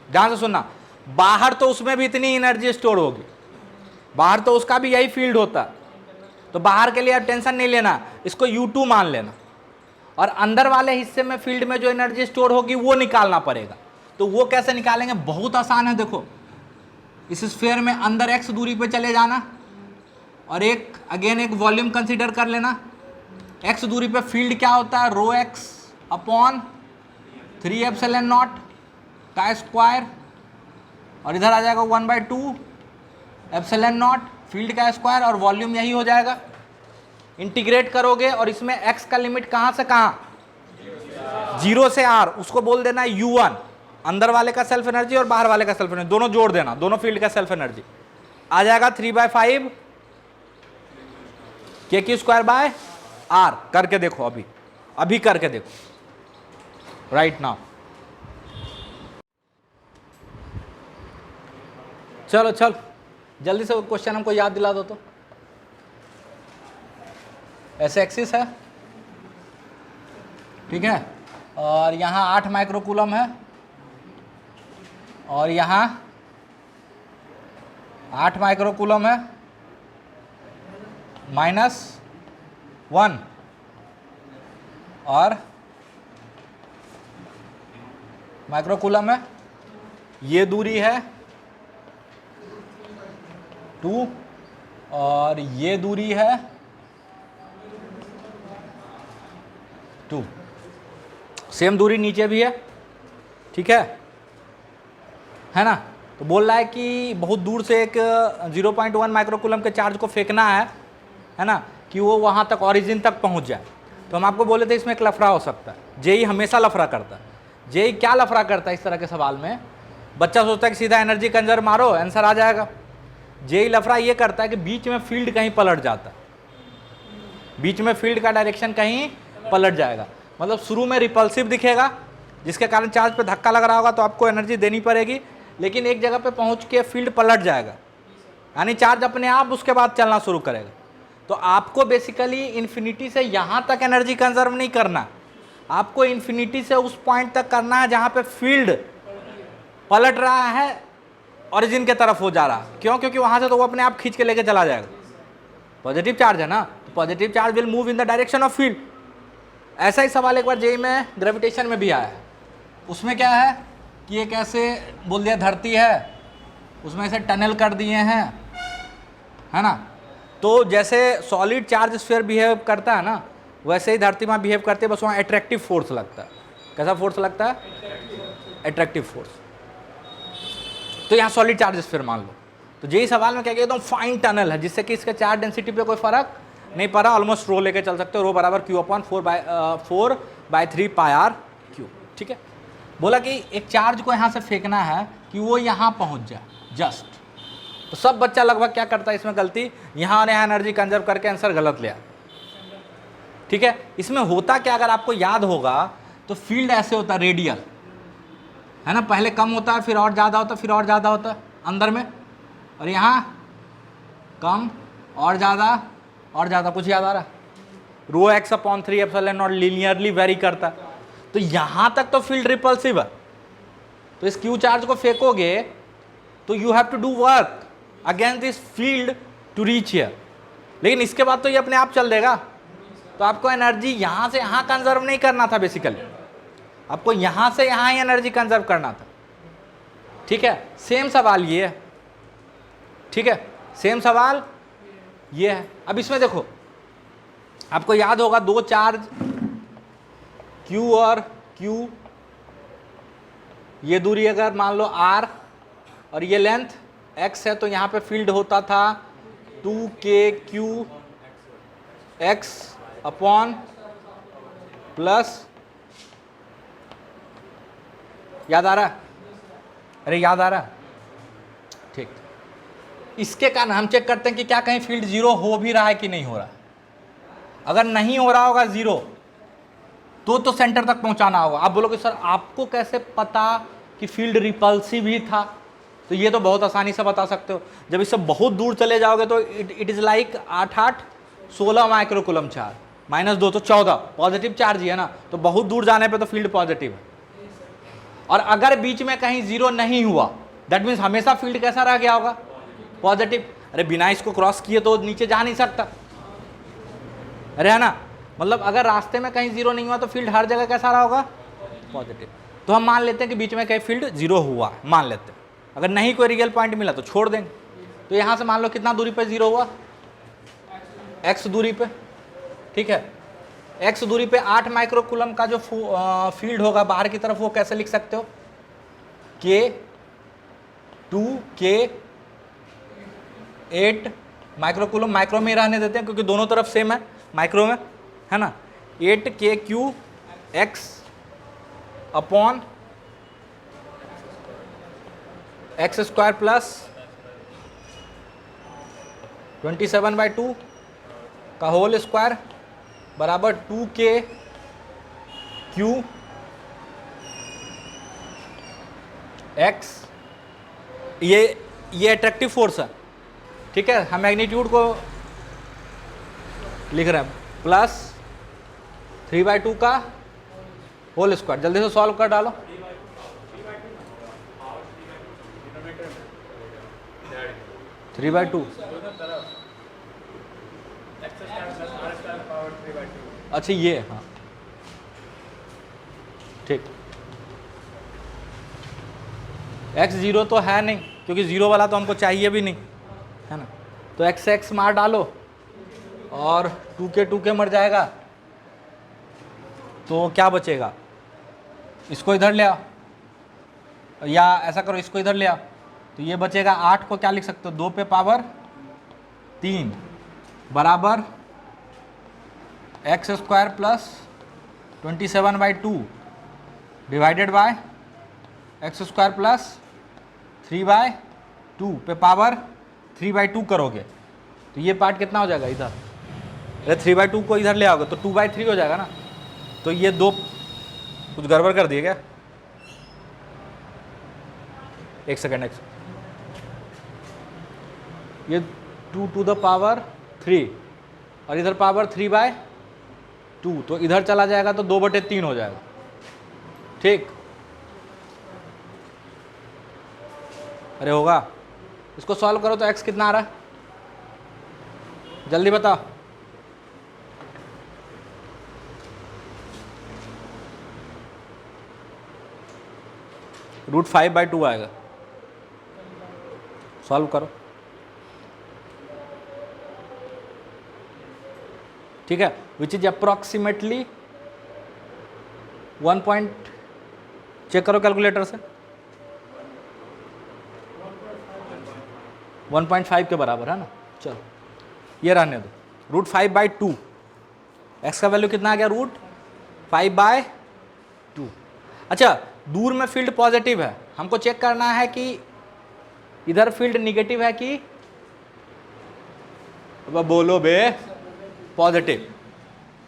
ध्यान से सुनना, बाहर तो उसमें भी इतनी एनर्जी स्टोर होगी, बाहर तो उसका भी यही फील्ड होता है, तो बाहर के लिए आप टेंशन नहीं लेना, इसको U2 मान लेना, और अंदर वाले हिस्से में फील्ड में जो एनर्जी स्टोर होगी वो निकालना पड़ेगा। तो वो कैसे निकालेंगे, बहुत आसान है। देखो, इस स्फीयर में अंदर x दूरी पे चले जाना और एक अगेन एक वॉल्यूम कंसीडर कर लेना। x दूरी पे फील्ड क्या होता है, रो x अपॉन 3 एप्सिलॉन नॉट का स्क्वायर, और इधर आ जाएगा 1/2 एप्सिलॉन नॉट फील्ड का स्क्वायर, और वॉल्यूम यही हो जाएगा। इंटीग्रेट करोगे और इसमें x का लिमिट कहां से कहां, 0 से r, उसको बोल देना U1, अंदर वाले का सेल्फ एनर्जी और बाहर वाले का सेल्फ एनर्जी दोनों जोड़ देना, दोनों फील्ड का सेल्फ एनर्जी आ जाएगा 3/5 के क्यू स्क्वायर बाय आर। करके देखो, अभी अभी करके देखो, राइट नाउ। चलो चलो जल्दी से क्वेश्चन हमको याद दिला दो तो। ऐसे एक्सिस है, ठीक है, और यहाँ 8 माइक्रोकूलम है, और यहाँ 8 माइक्रोकूलम है, -1 और माइक्रोकूलम है, ये दूरी है 2 और ये दूरी है 2, सेम दूरी नीचे भी है, ठीक है ना। तो बोल रहा है कि बहुत दूर से एक 0.1 माइक्रोकूलम के चार्ज को फेंकना है ना, कि वो वहाँ तक ओरिजिन तक पहुँच जाए। तो हम आपको बोले थे इसमें एक लफड़ा हो सकता है। जेई हमेशा लफड़ा करता है। जेई क्या लफड़ा करता है इस तरह के सवाल में? बच्चा सोचता है कि सीधा एनर्जी कंजर्व मारो आंसर आ जाएगा। जेई लफड़ा ये करता है कि बीच में फील्ड कहीं पलट जाता है, बीच में फील्ड का डायरेक्शन कहीं पलट जाएगा। मतलब शुरू में रिपल्सिव दिखेगा, जिसके कारण चार्ज पे धक्का लग रहा होगा तो आपको एनर्जी देनी पड़ेगी, लेकिन एक जगह पे पहुंच के फील्ड पलट जाएगा, यानी चार्ज अपने आप उसके बाद चलना शुरू करेगा। तो आपको बेसिकली इन्फिनिटी से यहाँ तक एनर्जी कंजर्व नहीं करना, आपको इन्फिनिटी से उस पॉइंट तक करना है जहाँ पे फील्ड पलट रहा है, ओरिजिन के तरफ हो जा रहा। क्यों? क्योंकि वहाँ से तो वो अपने आप खींच के लेके चला जाएगा। पॉजिटिव चार्ज है ना, तो positive charge will move in the direction of field. ऐसा ही सवाल एक बार जेई में ग्रेविटेशन में भी आया है। उसमें क्या है कि एक ऐसे बोल दिया धरती है, उसमें ऐसे टनल कर दिए हैं, है ना। तो जैसे सॉलिड चार्ज स्फीयर बिहेव करता है ना, वैसे ही धरती वहाँ बिहेव करती है, बस वहाँ अट्रैक्टिव फोर्स लगता है। कैसा फोर्स लगता है? Attractive force. तो यहाँ सॉलिड चार्ज स्फीयर मान लो। तो जेई सवाल में क्या किया, एकदम फाइन टनल है, जिससे कि इसके चार्ज डेंसिटी पे कोई फर्क नहीं पड़ा। ऑलमोस्ट रो लेके चल सकते हो, रो बराबर Q/4/3 πr Q, ठीक है। बोला कि एक चार्ज को यहाँ से फेंकना है कि वो यहाँ पहुँच जाए जस्ट। तो सब बच्चा लगभग क्या करता है इसमें गलती, यहाँ और यहाँ एनर्जी कंजर्व करके आंसर गलत लिया, ठीक है। इसमें होता क्या, अगर आपको याद होगा तो फील्ड ऐसे होता है रेडियल, है ना। पहले कम होता है, फिर और ज़्यादा होता है, फिर और ज़्यादा होता है अंदर में, और यहाँ कम और ज़्यादा और ज़्यादा। कुछ याद आ रहा? ρx/3 लीनियरली वेरी करता। तो यहाँ तक तो फील्ड रिपल्सिव है, तो इस क्यू चार्ज को फेंकोगे तो you have to do work against this field to reach here. लेकिन इसके बाद तो ये अपने आप चल देगा। तो आपको एनर्जी यहाँ से यहाँ कंजर्व नहीं करना था, बेसिकली आपको यहाँ से यहाँ ही एनर्जी कंजर्व करना था, ठीक है। सेम सवाल ये है, ठीक है, सेम सवाल ये है। अब इसमें देखो, आपको याद होगा दो चार्ज Q और Q, ये दूरी अगर मान लो R और ये लेंथ x है, तो यहाँ पे फील्ड होता था 2kqx अपॉन प्लस, याद आ रहा? अरे याद आ रहा, ठीक। इसके कारण हम चेक करते हैं कि क्या कहीं फील्ड जीरो हो भी रहा है कि नहीं हो रहा। अगर नहीं हो रहा होगा जीरो, तो सेंटर तक पहुंचाना होगा। आप बोलोगे सर आपको कैसे पता कि फील्ड रिपल्सिव ही था? तो ये तो बहुत आसानी से बता सकते हो। जब इससे बहुत दूर चले जाओगे तो it is like 8 16 microcoulomb charge, -2 तो 14 पॉजिटिव चार्ज ही है ना। तो बहुत दूर जाने पे तो फील्ड पॉजिटिव है। और अगर बीच में कहीं जीरो नहीं हुआ, दैट मीन्स हमेशा फील्ड कैसा रह गया होगा? पॉजिटिव। अरे बिना इसको क्रॉस किए तो नीचे जा नहीं सकता, अरे है ना। मतलब अगर रास्ते में कहीं जीरो नहीं हुआ तो फील्ड हर जगह कैसा रहा होगा? पॉजिटिव। तो हम मान लेते हैं कि बीच में कहीं फील्ड जीरो हुआ, मान लेते हैं। अगर नहीं कोई रियल पॉइंट मिला तो छोड़ देंगे। तो यहाँ से मान लो कितना दूरी पे जीरो हुआ? x दूरी पे, ठीक है। x दूरी पे 8 माइक्रोकूलम का जो फील्ड होगा बाहर की तरफ, वो कैसे लिख सकते हो? K/8 माइक्रोकूलम, माइक्रो में ही रहने देते हैं क्योंकि दोनों तरफ सेम है माइक्रो में, है ना। 8kqx अपॉन x² प्लस 27/2 का होल स्क्वायर बराबर 2kqx। ये अट्रैक्टिव फोर्स है, ठीक है। हम मैग्नीट्यूड को लिख रहे हैं, प्लस 3/2 का होल स्क्वायर। जल्दी से सॉल्व कर डालो। 3/2 अच्छा ये, हाँ ठीक। x 0 तो है नहीं, क्योंकि 0 वाला तो हमको चाहिए भी नहीं, है ना। तो x मार डालो और 2 के मर जाएगा, तो क्या बचेगा? इसको इधर ले आओ, या ऐसा करो इसको इधर ले आओ, तो ये बचेगा 8 को क्या लिख सकते हो? 2 पे पावर 3 बराबर x square plus 27/2 divided by X square plus 3/2 पे पावर 3/2 करोगे तो ये पार्ट कितना हो जाएगा इधर? अरे 3/2 को इधर ले आओगे तो 2/3 हो जाएगा ना। तो ये दो कुछ गड़बड़ कर दिए क्या? एक सेकेंड, ये 2 to the पावर 3 और इधर पावर 3/2, तो इधर चला जाएगा तो 2/3 हो जाएगा, ठीक। अरे होगा, इसको सॉल्व करो तो x कितना आ रहा है? जल्दी बताओ। √5/2 आएगा, सॉल्व करो, ठीक है। Which is approximately 1 point, check करो कैलकुलेटर से, 1.5 के बराबर है ना। चलो ये रहने दो। √5/2, x का वैल्यू कितना आ गया? √5/2। अच्छा, दूर में फील्ड पॉजिटिव है, हमको चेक करना है कि इधर फील्ड निगेटिव है कि, अब बोलो बे, पॉजिटिव।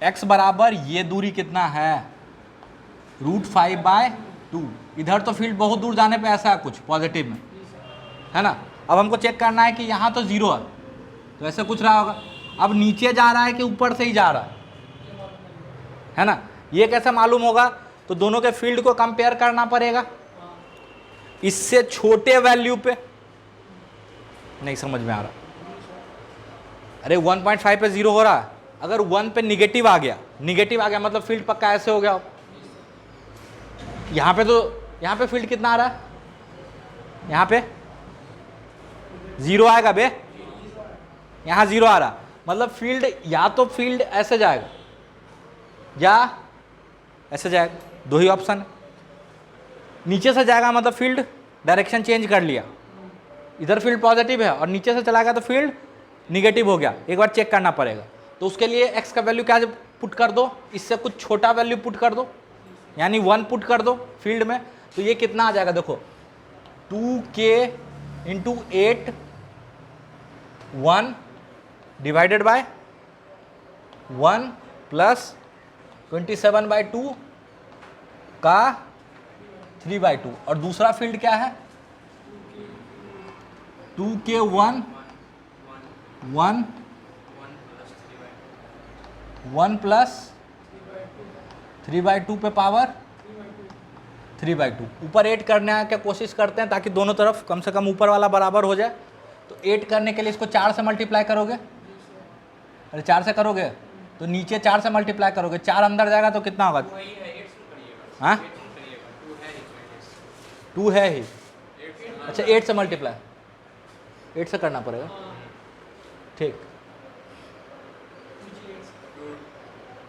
x बराबर ये दूरी कितना है? √5/2। इधर तो फील्ड बहुत दूर जाने पे ऐसा है कुछ पॉजिटिव में, है ना। अब हमको चेक करना है कि यहाँ तो 0 है, तो ऐसे कुछ रहा होगा। अब नीचे जा रहा है कि ऊपर से ही जा रहा है ना। ये कैसे मालूम होगा? तो दोनों के फील्ड को कंपेयर करना पड़ेगा, इससे छोटे वैल्यू पे। नहीं समझ में आ रहा? अरे 1.5 पे 0 हो रहा है, अगर 1 पे निगेटिव आ गया मतलब फील्ड पक्का ऐसे हो गया। यहाँ पे तो, यहाँ पे फील्ड कितना आ रहा है? यहाँ पे 0 आएगा बे, यहाँ 0 आ रहा, मतलब फील्ड या तो फील्ड ऐसे जाएगा या ऐसे जाएगा, दो ही ऑप्शन है। नीचे से जाएगा मतलब फील्ड डायरेक्शन चेंज कर लिया, इधर फील्ड पॉजिटिव है और नीचे से चला गया तो फील्ड निगेटिव हो गया। एक बार चेक करना पड़ेगा, तो उसके लिए x का वैल्यू क्या पुट कर दो, इससे कुछ छोटा वैल्यू पुट कर दो, यानी 1 पुट कर दो फील्ड में। तो ये कितना आ जाएगा? देखो 2k × 8 1 डिवाइडेड बाय 1 प्लस 27/2 का 3/2। और दूसरा फील्ड क्या है? 2k 1 प्लस 3/2 पे पावर 3/2। ऊपर 8 करने की कोशिश करते हैं ताकि दोनों तरफ कम से कम ऊपर वाला बराबर हो जाए। तो 8 करने के लिए इसको 4 से मल्टीप्लाई करोगे, अरे 4 से करोगे तो नीचे 4 से मल्टीप्लाई करोगे, 4 अंदर जाएगा तो कितना होगा? हाँ 2 है ही। अच्छा 8 से मल्टीप्लाई, 8 से करना पड़ेगा, ठीक।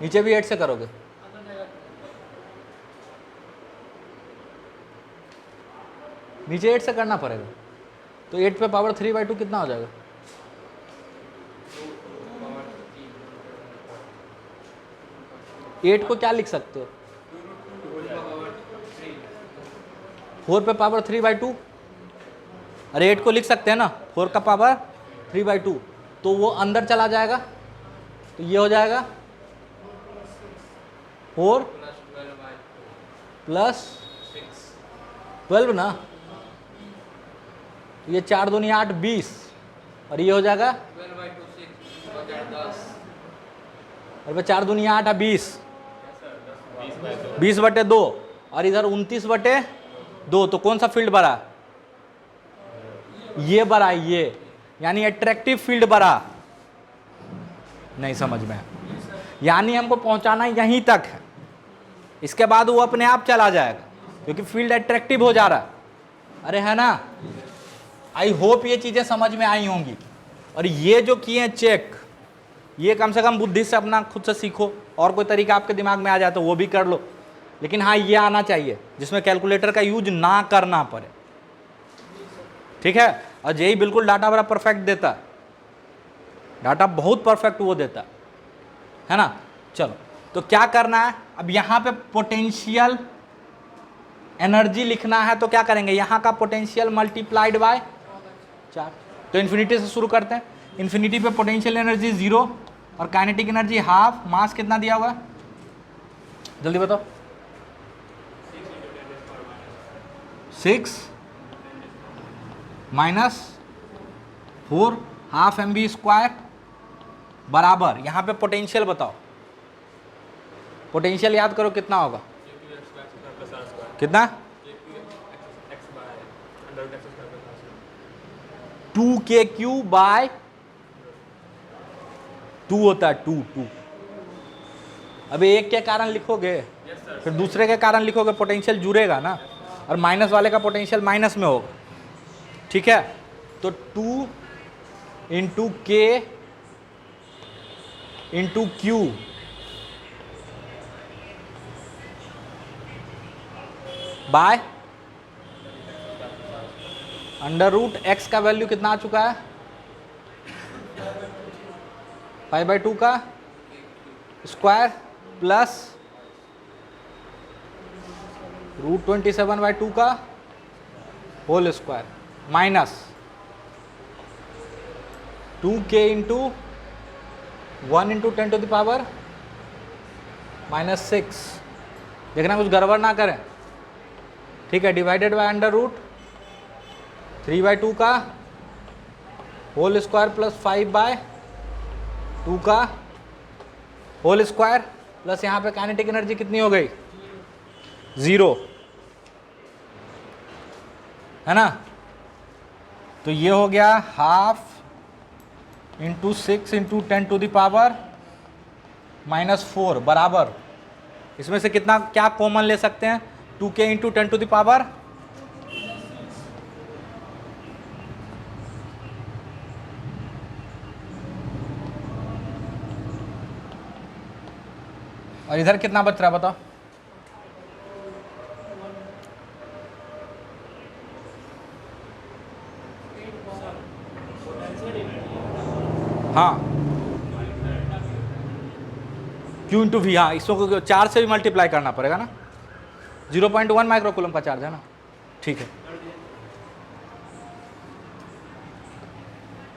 नीचे भी 8 से करोगे, नीचे 8 से करना पड़ेगा। तो 8 पे पावर 3/2 कितना हो जाएगा? एट को क्या लिख सकते हो? 4 पे पावर 3/2। अरे 8 को लिख सकते हैं ना, 4 का पावर 3/2, तो वो अंदर चला जाएगा, तो ये हो जाएगा 4 प्लस 12 ना, तो ये 4 दूनी 8 20, और ये हो जाएगा अरे 4 दुनिया 8 है 20, 20/2 और इधर 29/2, तो कौन सा फील्ड बड़ा? ये बड़ा, ये यानी अट्रैक्टिव फील्ड बड़ा। नहीं समझ में? यानी हमको पहुंचाना यहीं तक है, इसके बाद वो अपने आप चला जाएगा क्योंकि फील्ड अट्रैक्टिव हो जा रहा है। अरे है ना? आई होप ये चीजें समझ में आई होंगी। और ये जो किए चेक, ये कम से कम बुद्धि से अपना खुद से सीखो, और कोई तरीका आपके दिमाग में आ जाए तो वो भी कर लो, लेकिन हाँ ये आना चाहिए जिसमें कैलकुलेटर का यूज ना करना पड़े। ठीक है? और जेई बिल्कुल डाटा बड़ा परफेक्ट देता है, डाटा बहुत परफेक्ट वो देता है ना। चलो तो क्या करना है, अब यहां पे पोटेंशियल एनर्जी लिखना है, तो क्या करेंगे, यहां का पोटेंशियल मल्टीप्लाइड बाय 4। तो इन्फिनिटी से शुरू करते हैं। इन्फिनिटी पे पोटेंशियल एनर्जी 0 और काइनेटिक एनर्जी हाफ। मास कितना दिया हुआ है, जल्दी बताओ? 6 - 4 हाफ mv² बराबर, यहां पे पोटेंशियल बताओ। पोटेंशियल याद करो कितना होगा, कितना? 2kq/2 होता है, 2। अब एक के कारण लिखोगे फिर दूसरे के कारण लिखोगे, पोटेंशियल जुड़ेगा ना, और माइनस वाले का पोटेंशियल माइनस में होगा। ठीक है? तो 2 × k × q बाय √x का वैल्यू कितना आ चुका है, 5/2 का स्क्वायर प्लस √27/2 का होल स्क्वायर माइनस 2k × 1 × 10⁻⁻6। देखना कुछ गड़बड़ ना करें। ठीक है? डिवाइडेड बाय √3/2 का होल स्क्वायर प्लस 5/2 का होल स्क्वायर प्लस यहाँ पे काइनेटिक एनर्जी कितनी हो गई, 0, है ना। तो ये हो गया ½ × 6 × 10⁻⁻4 बराबर, इसमें से कितना क्या कॉमन ले सकते हैं, 2k × 10⁻, और इधर कितना बच रहा है बताओ? हाँ Q × V, हाँ इसको 4 से भी मल्टीप्लाई करना पड़ेगा ना, 0.1 माइक्रोकूलम का चार्ज है ना। ठीक है,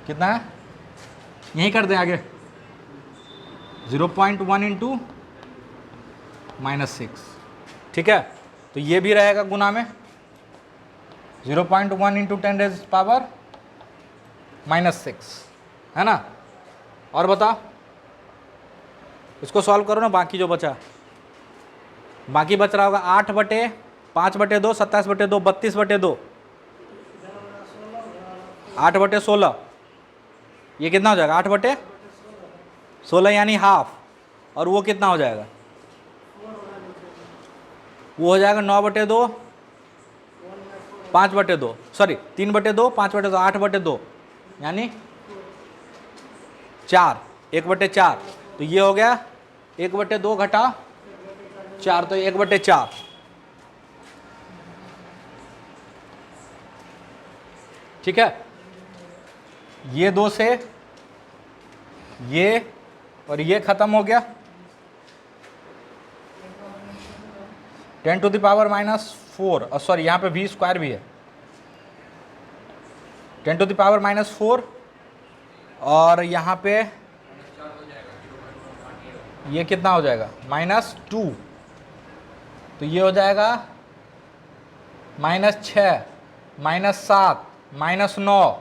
कितना है, यही कर दें आगे, 0.1 × -6। ठीक है? तो ये भी रहेगा गुना में 0.1 × 10⁻⁻6, है ना। और बताओ, इसको सॉल्व करो ना, बाकी जो बचा, बाकी बच रहा होगा 8/5/2 27/2 32/2 8/16, ये कितना हो जाएगा 8/16 यानी हाफ, और वो कितना हो जाएगा, वो हो जाएगा 9/2 5/2 सॉरी 3/2 5/2 8/2 यानी 4 1/4। तो ये हो गया 1/2 घटा 4, तो 1/4। ठीक है? ये 2 से ये और ये खत्म हो गया, 10⁻⁻4 और सॉरी यहाँ पे v² भी है, 10⁻⁻4 और यहाँ पे ये कितना हो जाएगा -2, तो ये हो जाएगा -6 -7 -9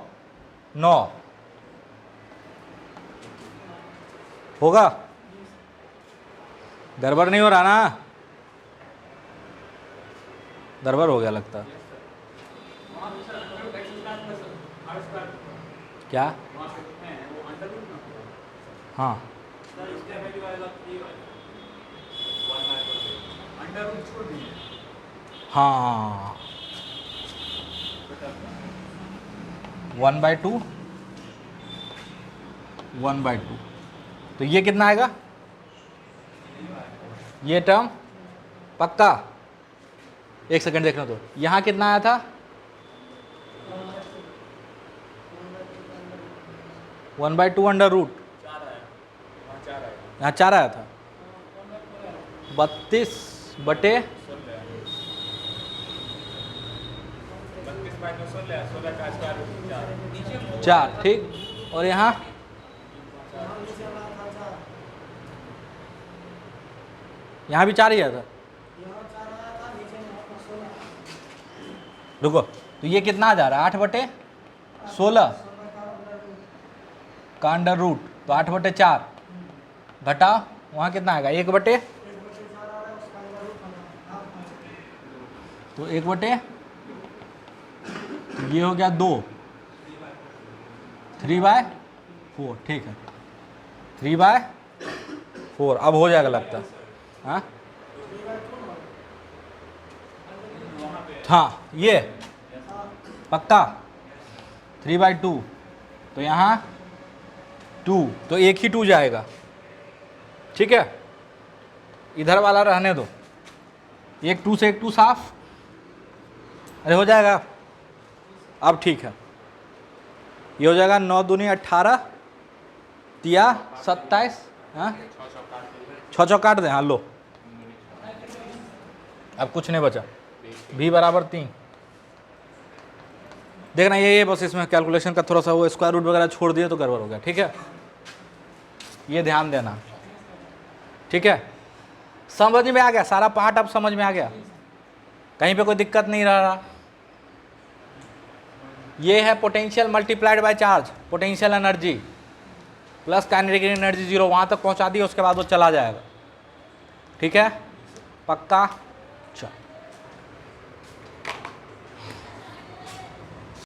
होगा। गड़बड़ नहीं हो रहा ना? गड़बड़ हो गया लगता है। क्या? हाँ हाँ 1/2 1/2, तो ये कितना आएगा? ये टर्म पक्का? एक सेकंड देखना, तो यहाँ कितना आया था? 1/2 अंडर रूट, यहाँ 4 आया था। 32/4, ठीक। और यहाँ भी 4 ही आया था। रुको, तो ये कितना आ जा रहा है? 8/16 का अंडर रूट, तो 8/4 घटा वहाँ कितना आएगा? 1/, तो 1/, ये हो गया 2, 3/4, ठीक है 3/4। अब हो जाएगा लगता है। हाँ ये पक्का 3/2, तो यहाँ 2, तो एक ही 2 जाएगा, ठीक है। इधर वाला रहने दो, एक 2 से एक 2 साफ, अरे हो जाएगा अब, ठीक है। ये हो जाएगा 9 दूनी 18, तिया 27, हाँ 6 काट दें, हाँ लो, अब कुछ नहीं बचा। v बराबर 3, देखना ये बस इसमें कैलकुलेशन का थोड़ा सा वो स्क्वायर रूट वगैरह छोड़ दिए तो गड़बड़ हो गया, ठीक है। ये ध्यान देना, ठीक है। समझ में आ गया सारा पार्ट? अब समझ में आ गया, कहीं पे कोई दिक्कत नहीं रहा। ये है potential multiplied by charge, potential energy plus kinetic energy 0, वहाँ तक पहुँचा दिया, उसके बाद वो चला जाएगा, ठीक है पक्का। चल